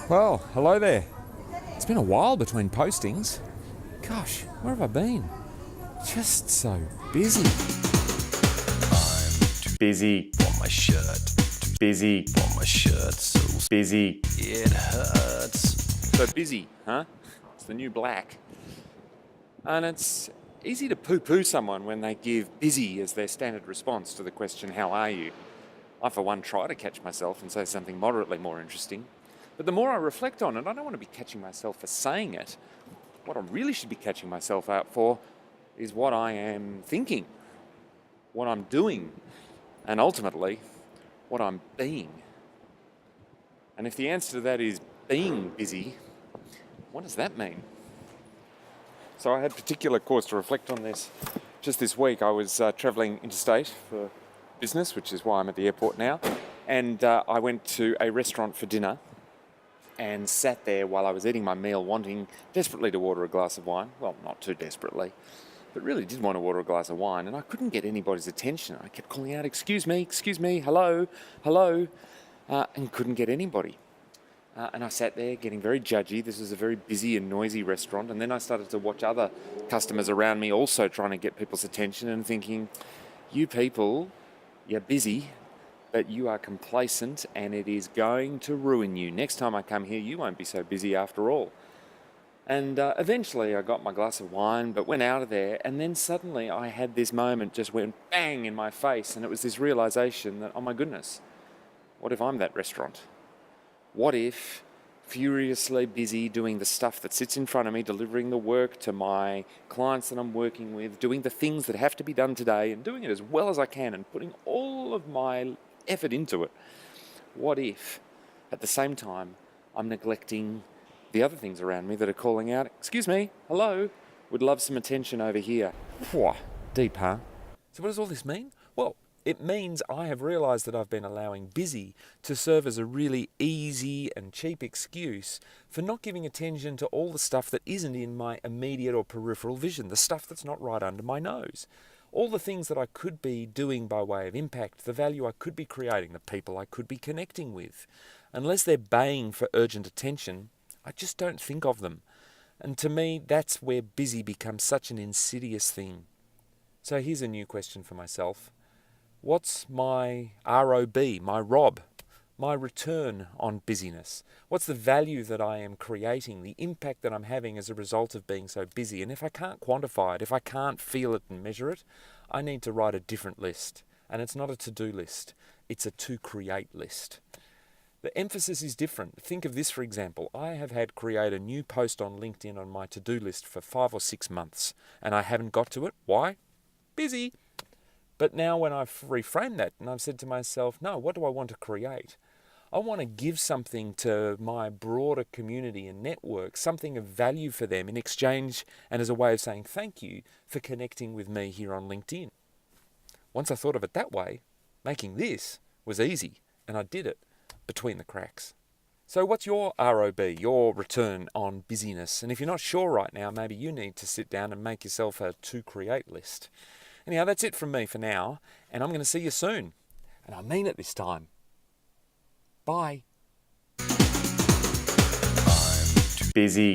Well, hello there. It's been a while between postings. Gosh, where have I been? Just so busy. I'm too busy for my shirt. Too busy for my shirt. So busy it hurts. So busy, huh? It's the new black. And it's easy to poo-poo someone when they give busy as their standard response to the question, how are you? I, for one, try to catch myself and say something moderately more interesting. But the more I reflect on it, I don't want to be catching myself for saying it. What I really should be catching myself out for is what I am thinking, what I'm doing, and ultimately, what I'm being. And if the answer to that is being busy, what does that mean? So I had particular cause to reflect on this. Just this week, I was travelling interstate for business, which is why I'm at the airport now, and I went to a restaurant for dinner and sat there while I was eating my meal, wanting desperately to order a glass of wine. Well, not too desperately, but really did want to order a glass of wine, and I couldn't get anybody's attention. I kept calling out, excuse me, hello, and couldn't get anybody. And I sat there getting very judgy. This was a very busy and noisy restaurant, and then I started to watch other customers around me also trying to get people's attention and thinking, you people, you're busy, but you are complacent and it is going to ruin you. Next time I come here, you won't be so busy after all. And eventually I got my glass of wine, but went out of there, and then suddenly I had this moment just went bang in my face, and it was this realization that, oh my goodness, what if I'm that restaurant? What if, furiously busy doing the stuff that sits in front of me, delivering the work to my clients that I'm working with, doing the things that have to be done today and doing it as well as I can and putting all of my effort into it. What if, at the same time, I'm neglecting the other things around me that are calling out, excuse me, hello, would love some attention over here. Whew, deep, huh? So what does all this mean? Well, it means I have realised that I've been allowing busy to serve as a really easy and cheap excuse for not giving attention to all the stuff that isn't in my immediate or peripheral vision, the stuff that's not right under my nose. All the things that I could be doing by way of impact, the value I could be creating, the people I could be connecting with. Unless they're baying for urgent attention, I just don't think of them. And to me, that's where busy becomes such an insidious thing. So here's a new question for myself. What's my R.O.B, my R.O.B, my return on busyness? What's the value that I am creating, the impact that I'm having as a result of being so busy? And if I can't quantify it, if I can't feel it and measure it, I need to write a different list. And it's not a to-do list, it's a to-create list. The emphasis is different. Think of this, for example. I have had create a new post on LinkedIn on my to-do list for 5 or 6 months, and I haven't got to it. Why? Busy. But now when I've reframed that and I've said to myself, no, what do I want to create? I want to give something to my broader community and network, something of value for them in exchange and as a way of saying thank you for connecting with me here on LinkedIn. Once I thought of it that way, making this was easy, and I did it between the cracks. So what's your R.O.B, your return on busyness? And if you're not sure right now, maybe you need to sit down and make yourself a to-create list. Anyhow, that's it from me for now, and I'm going to see you soon. And I mean it this time. Bye. I'm too busy